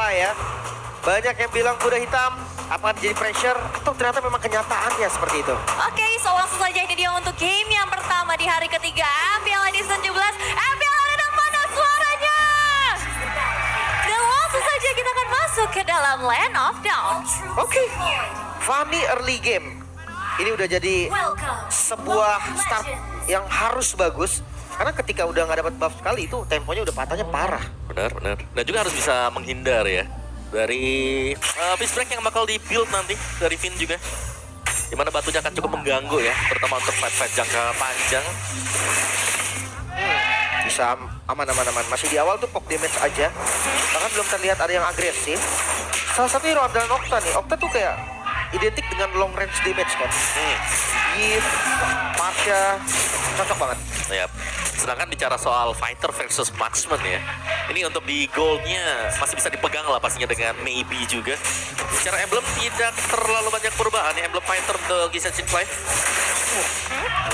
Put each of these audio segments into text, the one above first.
entahlah ya. Banyak yang bilang kuda hitam akan jadi pressure atau ternyata memang kenyataannya seperti itu. Oke, so langsung saja ini dia untuk game yang pertama di hari ketiga MPL Edition 17. MPL ada mana suaranya? Dan langsung saja kita akan masuk ke dalam Land of Dawn. Oke, Fanny early game. Ini udah jadi sebuah start yang harus bagus. Karena ketika udah nggak dapat buff sekali itu temponya udah patahnya parah. Benar. Dan juga harus bisa menghindar ya dari Fist Break yang bakal di-build nanti dari Vin juga. Dimana batunya akan cukup mengganggu ya, terutama untuk fight-fight jangka panjang. Bisa aman. Masih di awal tuh pop damage aja. Bahkan belum terlihat ada yang agresif. Salah satu hero andalan Octa nih. Octa tuh kayak identik dengan long range damage kan. Gift, Marsha, cocok banget. Yap. Sedangkan bicara soal fighter versus marksman ya, ini untuk di goldnya masih bisa dipegang lah pastinya dengan maybe juga. Secara emblem tidak terlalu banyak perubahan ya, emblem fighter untuk Genshin Five.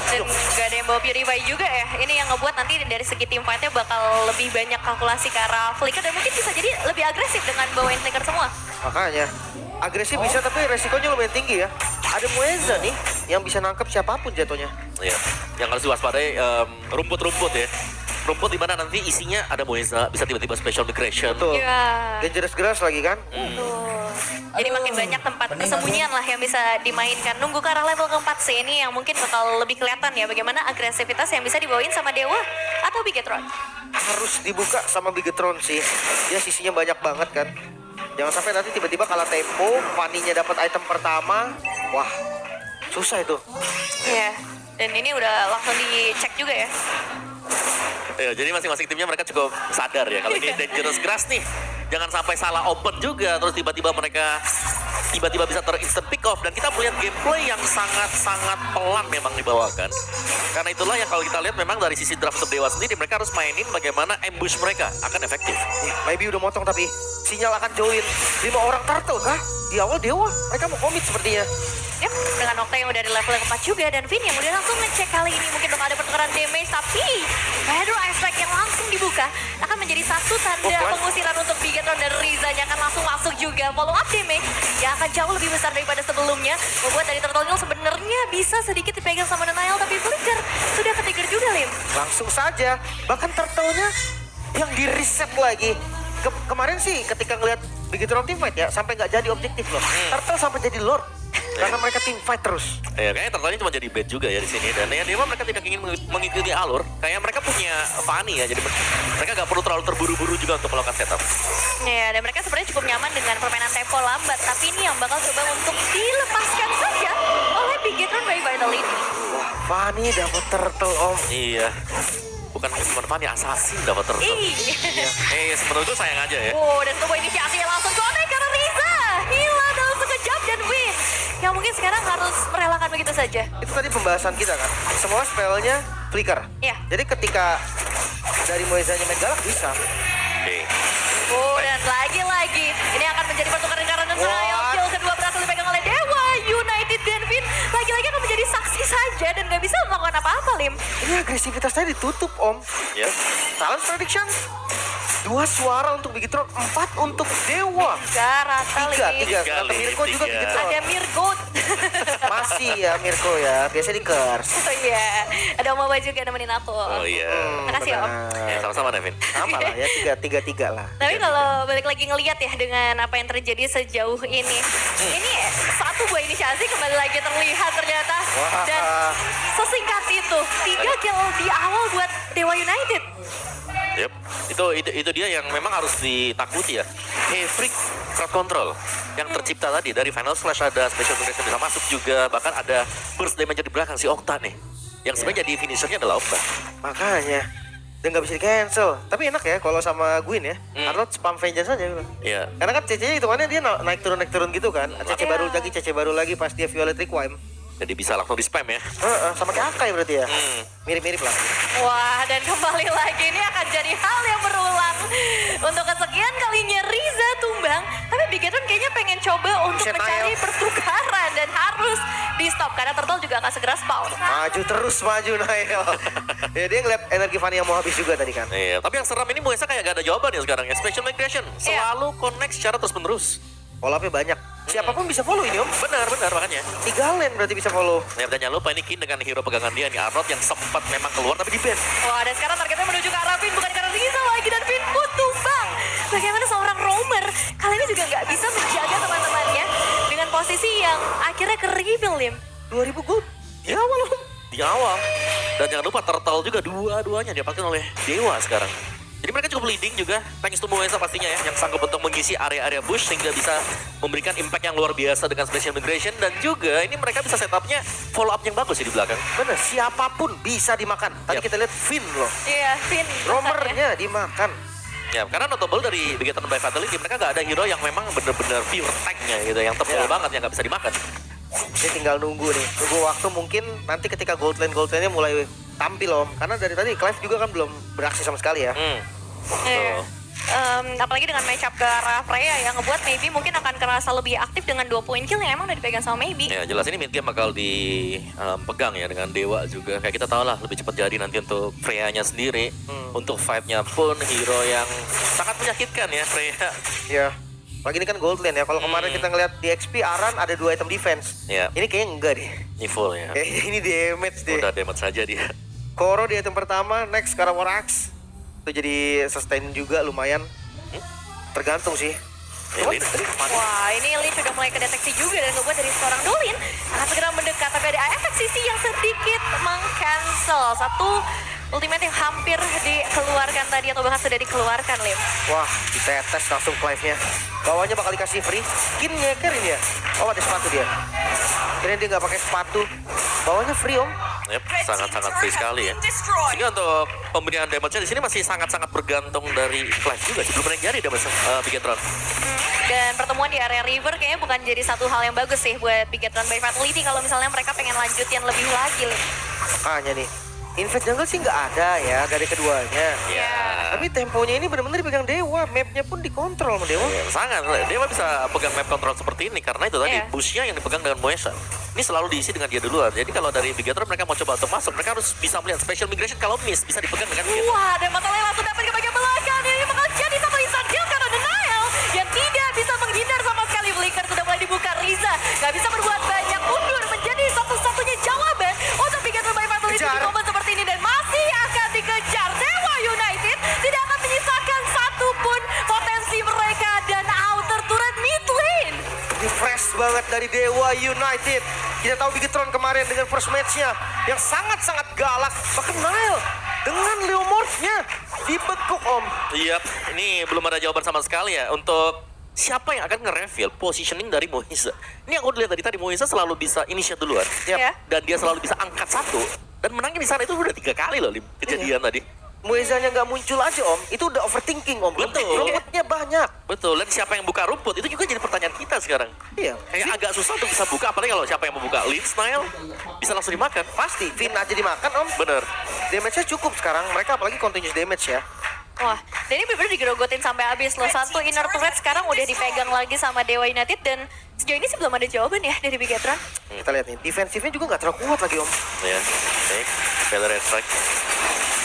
Dan gak ada yang bawa Purify juga ya. Ini yang ngebuat nanti dari segi team fightnya bakal lebih banyak kalkulasi ke arah flicker. Dan mungkin bisa jadi lebih agresif dengan bawain flicker semua. Makanya agresif bisa tapi resikonya lumayan tinggi ya. Ada Mueza nih yang bisa nangkep siapapun jatuhnya. Ya, yang harus diwaspadai rumput-rumput ya. Rumput di mana nanti isinya ada Moeza, bisa tiba-tiba special migration. Betul. Iya. Dangerous grass lagi kan. Jadi makin banyak tempat persembunyian lah yang bisa dimainkan. Nunggu ke arah level keempat sih ini yang mungkin bakal lebih kelihatan ya bagaimana agresivitas yang bisa dibawain sama Dewa atau Bigetron. Harus dibuka sama Bigetron sih. Dia sisinya banyak banget kan. Jangan sampai nanti tiba-tiba kalah tempo, Fanny-nya dapat item pertama. Wah, susah itu. Iya. Dan ini udah langsung dicek juga ya. Ya, jadi masing-masing timnya mereka cukup sadar ya kalau ini dangerous grass nih. Jangan sampai salah open juga, terus tiba-tiba mereka bisa ter-instant pick off. Dan kita melihat gameplay yang sangat-sangat pelan memang dibawakan. Karena itulah yang kalau kita lihat memang dari sisi draft untuk Dewa sendiri, mereka harus mainin bagaimana ambush mereka akan efektif. Maybe udah motong tapi sinyal akan join 5 orang turtle kah? Di awal Dewa, mereka mau komit sepertinya. Yap, dengan Octa yang udah di level yang keempat juga dan Vin yang udah langsung ngecek kali ini mungkin bakal ada pertukaran damage tapi Hydro Aspect yang langsung dibuka akan menjadi satu tanda pengusiran untuk Bigetron dan Rizanya akan langsung masuk juga follow up damage yang akan jauh lebih besar daripada sebelumnya membuat dari Turtle Neil sebenarnya bisa sedikit dipegang sama Denial tapi Flicker sudah ketrigger juga Lim. Langsung saja, bahkan turtle-nya yang di reset lagi. Kemarin sih ketika ngeliat Bigetron team fight ya sampai nggak jadi objektif loh. Turtle sampai jadi lord. Karena mereka team fight terus. Ya, kayaknya ternyata cuma jadi bait juga ya di sini. Dan ya Dewa mereka tidak ingin mengikuti alur. Kayak mereka punya Fanny ya, jadi mereka nggak perlu terlalu terburu-buru juga untuk melakukan setup. Ya, dan mereka sebenarnya cukup nyaman dengan permainan tempo lambat. Tapi ini yang bakal coba untuk dilepaskan saja oleh Bigetron by Vital ini. Wah, Fanny dapat turtle om. Iya. Bukan cuma Fanny, assassin dapat terus. Iya. Menurutku sayang aja ya. Wow, dan sebuah inisiasinya langsung connect karena Riza hilang dalam sekejap dan win. Yang mungkin sekarang harus merelakan begitu saja. Itu tadi pembahasan kita kan. Semua spellnya flicker. Iya. Jadi ketika dari Moezanya main galak bisa. Oke. Oh, dan lagi-lagi ini akan menjadi pertukaran karena Denial. Kill kedua berhasil dipegang oleh Dewa United dan Vin. Lagi-lagi akan menjadi saksi saja dan gak bisa melakukan apa-apa, Lim. Ini agresivitasnya ditutup om. Ya. Talent prediction. 2 suara untuk Bigetron, 4 untuk Dewa. Rata Tiga. Tiga, Kata Mirko juga tiga. Bigetron. Ada Mirgot. Masih ya Mirko ya, biasanya di curse. Oh iya, ada Om Baba juga nemenin aku. Oh iya. Makasih Om. Ya, sama-sama Nevin. Sama lah ya, tiga lah. Tapi kalau balik lagi ngelihat ya dengan apa yang terjadi sejauh ini satu buah inisiasi kembali lagi terlihat ternyata. Wah. Dan sesingkat itu 3 kill di awal buat Dewa United. Yep. Itu dia yang memang harus ditakuti ya. Freak crowd control yang tercipta tadi dari final slash ada special progression bisa masuk juga, bahkan ada burst damage di belakang si Octa nih. Yang sebenarnya jadi finishernya adalah Octa. Makanya. Dan nggak bisa di cancel. Tapi enak ya kalau sama Gwyn ya. Arnold spam vengeance aja gitu. Iya. Karena kan CC-nya hitungannya dia naik turun gitu kan. CC baru lagi pas dia Violet Requiem. Jadi bisa langsung di spam ya. Sama kayak Akai berarti ya. Mirip-mirip lah. Wah, dan kembali lagi ini akan jadi hal yang berulang. Untuk kesekian kalinya Riza tumbang, tapi Bigetron kayaknya pengen coba untuk Shit, mencari Nail. pertukaran dan harus di stop karena Turtle juga akan segera spawn. Maju terus, maju Nail. Ya dia ngeliat energi Fanny yang mau habis juga tadi kan. Iya, tapi yang seram ini Moesa kayak gak ada jawaban ya sekarang ya. Special migration selalu connect secara terus-menerus. Follow-up-nya banyak. Siapapun bisa follow ini om. Benar makanya. 3 lane berarti bisa follow. Ya, dan jangan lupa ini Kin dengan hero pegangan dia nih, Arnold yang sempat memang keluar tapi di ban. Wah, dan sekarang targetnya menuju ke arah Vin, bukan ke arah Riza lagi, dan Vin pun tumbang. Bagaimana seorang roamer kali ini juga nggak bisa menjaga teman-temannya dengan posisi yang akhirnya ke reveal, Lim. 2000 gold. Di awal loh. Di awal. Dan jangan lupa turtle juga dua-duanya didapatkan oleh Dewa sekarang. Jadi mereka cukup leading juga, thanks to Moesa pastinya ya, yang sanggup untuk mengisi area-area bush sehingga bisa memberikan impact yang luar biasa dengan special migration. Dan juga ini mereka bisa setupnya follow up yang bagus sih di belakang. Bener, siapapun bisa dimakan. Tadi Yap. kita lihat Finn loh. Iya, Vin. Roamernya dimakan. Ya, karena notable dari Bigetron by Fatality, mereka nggak ada hero yang memang bener-bener pure tank-nya gitu, yang tebal Ya. banget, yang nggak bisa dimakan. Ini tinggal nunggu nih. Nunggu waktu mungkin nanti ketika gold lane-nya mulai tampil om. Karena dari tadi Clive juga kan belum beraksi sama sekali ya. Iya. Tuh. Apalagi dengan matchup ke arah Freya yang ngebuat maybe mungkin akan kerasa lebih aktif dengan 2 point kill yang emang udah dipegang sama maybe. Ya jelas ini mid game bakal dipegang ya dengan Dewa juga. Kayak kita tahu lah lebih cepat jadi nanti untuk Freya-nya sendiri. Untuk fight-nya pun hero yang sangat menyakitkan ya Freya. Ya. Lagi ini kan gold lane ya. Kalau kemarin kita ngeliat di XP Aran ada 2 item defense. Ya, Ini kayaknya enggak deh. ini full ya. Kayaknya ini damage deh. Udah damage saja dia. Koro di item pertama, next sekarang Warax. Itu jadi sustain juga lumayan. Tergantung sih. Ya, Lin, tadi kemana? Wah, ini Lin sudah mulai kedeteksi juga dan ngebuat dari seorang Dolin akan segera mendekat, tapi ada efek sisi yang sedikit meng-cancel. Satu ultimate yang hampir dikeluarkan tadi atau bahkan sudah dikeluarkan, Lim. Wah, ditetes langsung Clive-nya. Bawahnya bakal dikasih free. Kin nyeker ini ya. Oh, ada sepatu dia. Kira dia nggak pakai sepatu. Bawahnya free om. Yep, sangat-sangat free sekali ya. Sehingga untuk pemberian damage-nya di sini masih sangat-sangat bergantung dari Clive juga. Sebelum mereka jadi damage Bigetron. Dan pertemuan di area river kayaknya bukan jadi satu hal yang bagus sih buat Bigetron by Fatality kalau misalnya mereka pengen lanjutin lebih lagi, Lim. Makanya nih. Invade jungle sih nggak ada ya dari keduanya. Ya. Tapi temponya ini benar-benar dipegang Dewa. Mapnya pun dikontrol sama Dewa. Ya, sangat. Dewa bisa pegang map control seperti ini karena itu tadi Iya. bush-nya yang dipegang dengan Moesa. Ini selalu diisi dengan dia duluan. Jadi kalau dari Bigetron mereka mau coba untuk masuk, mereka harus bisa melihat special migration kalau miss bisa dipegang dengan Bigetron. Wah, dan masalahnya langsung dapat ke bagian belakang. Ini bakal jadi satu instant kill karena denial yang tidak bisa menghindar sama sekali. Flicker sudah mulai dibuka. Riza gak bisa berbuat banyak, mundur menjadi satu-satunya jawaban untuk Bigetron by Fatality Kejar. di momen seperti ini dan masih akan dikejar. Dewa United tidak akan menyisakan satupun potensi mereka dan outer turret mid lane. Ini fresh banget dari Dewa United. Kita tahu Bigetron kemarin dengan first match-nya yang sangat-sangat galak. Bahkan Nile dengan Leomorph-nya dibekuk om. Iya, ini belum ada jawaban sama sekali ya untuk siapa yang akan nge-reveal positioning dari Moisa. Ini yang aku lihat dari tadi, Moisa selalu bisa initiate duluan. Yap. Ya. Dan dia selalu bisa angkat satu. Dan menangnya di sana itu udah 3 kali loh, Lim, kejadian tadi. Muezanya nggak muncul aja om, itu udah overthinking om. Betul. Rumputnya banyak. Betul, dan siapa yang buka rumput, itu juga jadi pertanyaan kita sekarang. Iya. Kayak agak susah untuk bisa buka, apalagi kalau siapa yang mau buka Lin, Nile, bisa langsung dimakan. Pasti, Finn aja dimakan om. Bener. Damage-nya cukup sekarang, mereka apalagi continuous damage ya. Wah, dan ini bener-bener digerogotin sampai habis loh. Satu inner turret sekarang udah dipegang lagi sama Dewa United dan sejauh ini sih belum ada jawaban ya dari Bigetron. Kita lihat nih, defensifnya juga nggak terlalu kuat lagi om. Ya, oke. Feather Red Strike.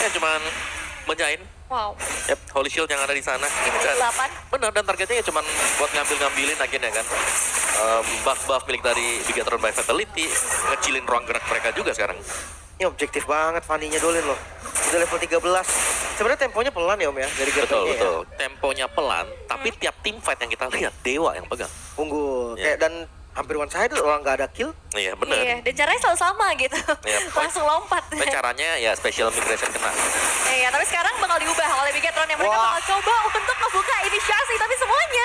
Ya, cuman menjain. Wow. Yep, Holy Shield yang ada di sana. Dan, 8. benar, dan targetnya ya cuman buat ngambil-ngambilin akhirnya kan. Buff-buff milik dari Bigetron by Fatality. Ngecilin ruang gerak mereka juga sekarang. Ini objektif banget Fanny-nya Dolin loh. Udah level 13. Sebenarnya temponya pelan ya om ya dari Betul, Gertrude-nya ya. betul. Temponya pelan, tapi tiap tim fight yang kita lihat, Dewa yang pegang. Unggul. Iya. Kayak dan hampir one sided orang nggak ada kill. Iya, benar. Iya, dan caranya selalu sama gitu. Iya, Langsung lompat. Dan caranya ya special migration kena. Iya, tapi sekarang bakal diubah oleh Bigetron yang mereka Wah. bakal coba untuk ngebuka inisiasi. Tapi semuanya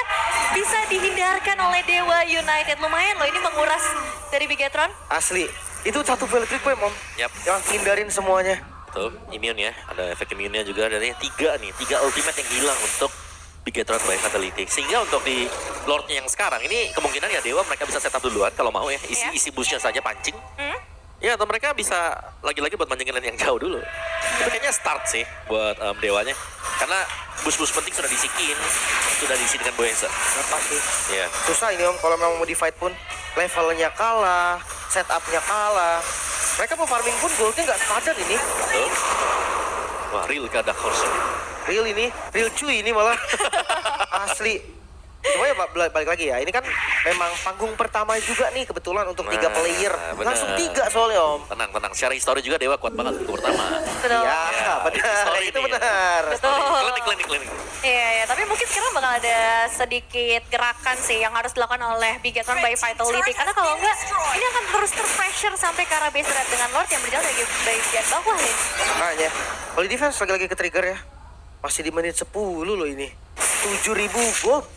bisa dihindarkan oleh Dewa United. Lumayan loh, ini menguras dari Bigetron. Asli. Itu satu value trick point om. Yap. Yang hindarin semuanya. Tuh, immune ya. Ada efek immune-nya juga dari 3 ultimate yang hilang untuk Bigetron by Fatality. Sehingga untuk di Lord-nya yang sekarang, ini kemungkinan ya Dewa mereka bisa setup duluan kalau mau ya. Isi bush-nya saja pancing. Ya, atau mereka bisa lagi-lagi buat mancingin lane yang jauh dulu. Itu kayaknya start sih buat Dewanya. Karena bush-bush penting sudah disikin, sudah diisi dengan Boenza. Nggak pasti. Ya. Susah ini om kalau memang mau di fight pun. Levelnya kalah, setupnya kalah. Mereka mau farming pun goldnya nggak sepadan ini. Tuh. Wah, real ke Dark Horse. Real ini, real cuy ini malah. Asli. Cuma ya balik lagi ya, ini kan memang panggung pertama juga nih kebetulan untuk 3 player. bener. Langsung 3 soalnya Om. Tenang. Secara histori juga Dewa kuat banget untuk pertama. Betul. Ya, benar. Sorry Itu nih. benar. Betul. Klinik. Iya, tapi mungkin sekarang bakal ada sedikit gerakan sih yang harus dilakukan oleh Bigetron by Vitality. Karena kalau enggak, ini akan terus terpressure sampai ke arah base red dengan Lord yang berjalan dari bagian bawah nih. Makanya, kalau di defense lagi-lagi ke trigger ya. Masih di menit 10 loh ini. 7.000 gold.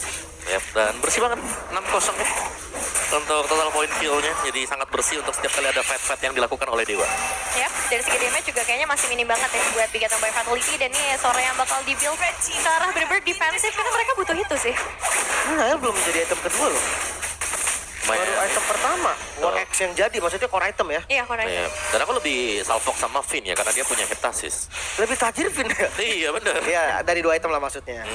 Yap, dan bersih banget 6-0 ya. Untuk total point kill-nya, jadi sangat bersih untuk setiap kali ada fight yang dilakukan oleh Dewa. Yap, dari segi damage juga kayaknya masih minim banget ya buat Bigetron by Vitality. Dan ini sore yang bakal di-build ke arah bener-bener defensif karena mereka butuh itu sih. Nael belum menjadi item kedua loh. Baru Lumayan. item pertama. War X yang jadi, maksudnya core item ya. Iya, correct. Iya. Dan aku lebih salfok sama Finn ya, karena dia punya heptasis. Lebih tajir Vin ya. Iya bener. Ya, dari 2 item lah maksudnya.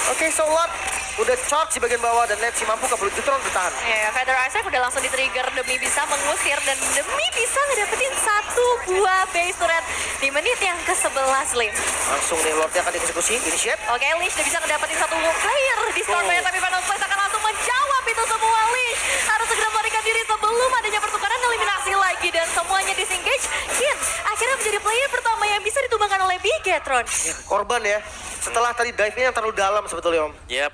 Oke, so what? Udah charge di bagian bawah dan Let's mampu kabur Jutron bertahan. Ya, Feather Isaac udah langsung di-trigger demi bisa mengusir dan demi bisa ngedapetin 1 buah base turret di menit yang ke-11, Lim. Langsung nih Lordnya akan dieksekusi, initiate. Oke, Lish udah bisa ngedapetin 1 player di Stormbanner, tapi Final Place akan langsung menjawab itu semua. Lish harus segera melarikan diri sebelum adanya pertukaran eliminasi lagi dan semuanya disengage. Kin akhirnya menjadi player pertama yang bisa ditumbangkan oleh Bigetron. Korban ya. Setelah tadi dive-nya yang terlalu dalam sebetulnya Om. Yap.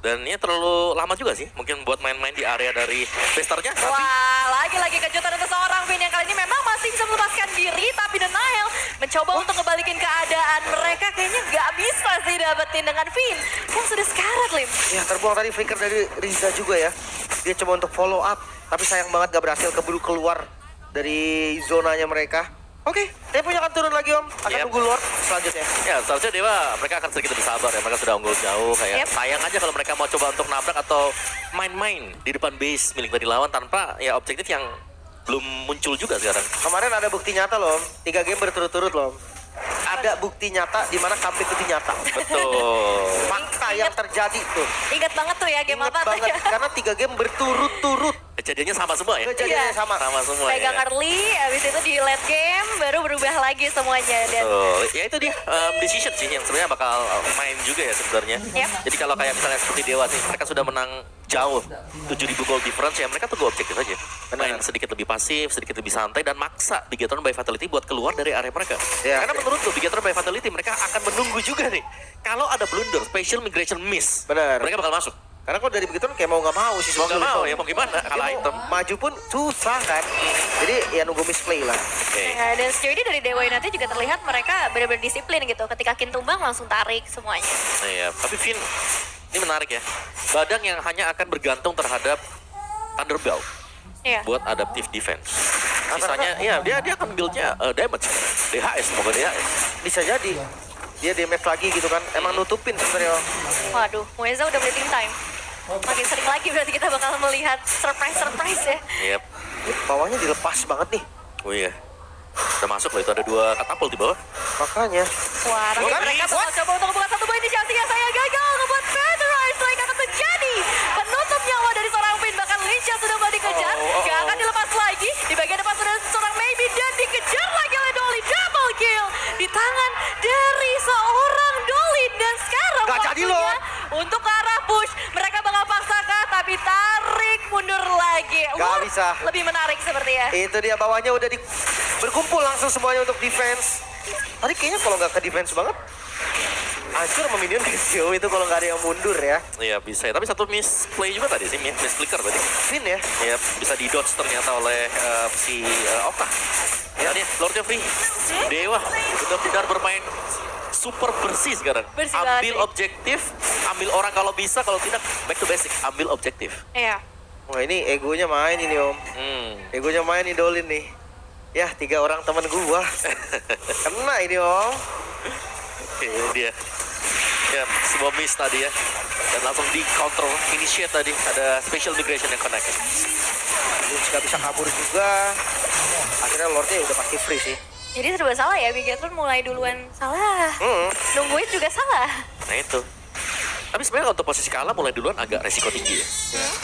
Dan ini terlalu lama juga sih, mungkin buat main-main di area dari besternya. Wah, lagi-lagi kejutan untuk seorang Vin yang kali ini memang masih bisa melepaskan diri, tapi Denial mencoba untuk ngebalikin keadaan. Mereka kayaknya nggak bisa sih dapetin dengan Vin yang sudah sekarat, Lim. Ya, terbuang tadi flicker dari Riza juga ya. Dia coba untuk follow up, tapi sayang banget gak berhasil keburu keluar dari zonanya mereka. Oke, temponya akan turun lagi Om. Akan Yep. tunggu Lord selanjutnya. Ya, seharusnya Dewa mereka akan sedikit lebih sabar ya. Mereka sudah unggul jauh kayak Yep. sayang aja kalau mereka mau coba untuk nabrak atau main-main di depan base milik dari lawan tanpa ya objektif yang belum muncul juga sekarang. Kemarin ada bukti nyata loh Om. 3 game berturut-turut loh Om. Ada bukti nyata di mana comeback itu nyata. Betul. Fakta yang terjadi tuh. Ingat banget tuh ya game Ingat apa tuh banget ya. karena 3 game berturut-turut. Kejadiannya sama semua ya? Kejadiannya Iya. sama. Sama semua Pegang ya. early, abis itu di late game baru berubah lagi semuanya. Dan Betul. Ya itu dia decision sih yang sebenarnya bakal main juga ya sebenarnya. Yep. Jadi kalau kayak misalnya seperti Dewa nih, mereka sudah menang jauh 7.000 goal difference ya mereka tunggu objektif aja. Main sedikit lebih pasif, sedikit lebih santai dan maksa Bigetron by Vitality buat keluar dari area mereka. Ya. Karena menurut tuh Bigetron by Vitality mereka akan menunggu juga nih. Kalau ada blunder, special migration miss, Benar. mereka bakal masuk. Karena kok dari begitu kayak mau nggak mau sih Mau nggak sebetulnya. mau ya, mau gimana? Dia Kalah mau item. maju pun susah kan. Jadi ya nunggu misplay lah. Oke. ya, dan sejauh ini dari Dewa United juga terlihat mereka benar-benar disiplin gitu. Ketika Kin tumbang langsung tarik semuanya. Nah, ya, tapi Finn ini menarik ya. Badang yang hanya akan bergantung terhadap Thunderbolt Iya. buat adaptive defense. Sisanya, ya dia akan build-nya damage. DHS, semoga DHS. Bisa jadi. Dia damage lagi gitu kan. Emang nutupin sebenarnya. Waduh, Mueza udah bleeding time. Makin sering lagi berarti kita bakal melihat surprise ya. Yep. Bawahnya dilepas banget nih. Oh iya. Udah masuk loh, itu ada 2 katapult di bawah. Makanya. Wah, tapi Bukan, mereka what? bakal coba untuk membuka 1 buah inisiasi yang saya gagal ngebuat Featherize Strike akan menjadi penutup nyawa dari seorang Finn. Bahkan Licha sudah mulai dikejar, gak akan dilepas lagi. Di bagian depan sudah seorang Maybe dan dikejar lagi oleh Dolly. Double kill di tangan dari seorang Dolly. Dan sekarang Gak jadi waktunya loh. untuk ke arah push. Mereka bakal paksakah tapi tarik mundur lagi. Gak bisa. Lebih menarik seperti ya. Itu dia bawahnya udah berkumpul langsung semuanya untuk defense. Tadi kayaknya kalau nggak ke defense banget, hancur sama minion Ezio itu kalau nggak ada yang mundur ya. Iya bisa ya, tapi satu miss play juga tadi sih, miss flicker tadi. Finn ya. Ya bisa di dodge ternyata oleh si Okta. Ya nih, Lordnya free. Dewa benar-benar bermain super bersih sekarang. Bersih banget Ambil sih. objektif, ambil orang kalau bisa, kalau tidak back to basic, ambil objektif. Iya. Wah ini egonya main ini Om. Egonya main nih Dolin nih. Ya 3 orang teman gua. Kena ini Om. Oke, dia. Ya, sebuah miss tadi ya. Dan langsung di counter initiate tadi. Ada special migration yang connect. Lynch nggak bisa kabur juga. Akhirnya Lordnya udah pasti free sih. Jadi serba salah ya, Bigetron mulai duluan salah. Nungguin juga salah. Nah itu. Tapi sebenarnya untuk posisi kalah mulai duluan agak resiko tinggi ya.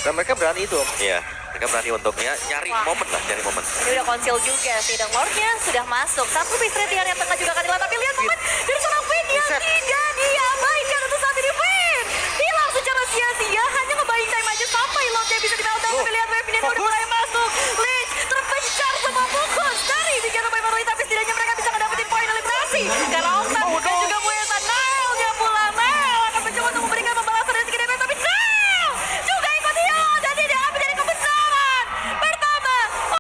Dan mereka berani itu, Om. Iya, mereka berani untuk nyari Wah. momen lah, nyari momen. Ini udah konsil juga sih, dan Lordnya sudah masuk. Satu base rate yang tengah juga akan dilakukan. Tapi lihat momen dari seorang Vin yang Buset. tidak diabaikan untuk saat ini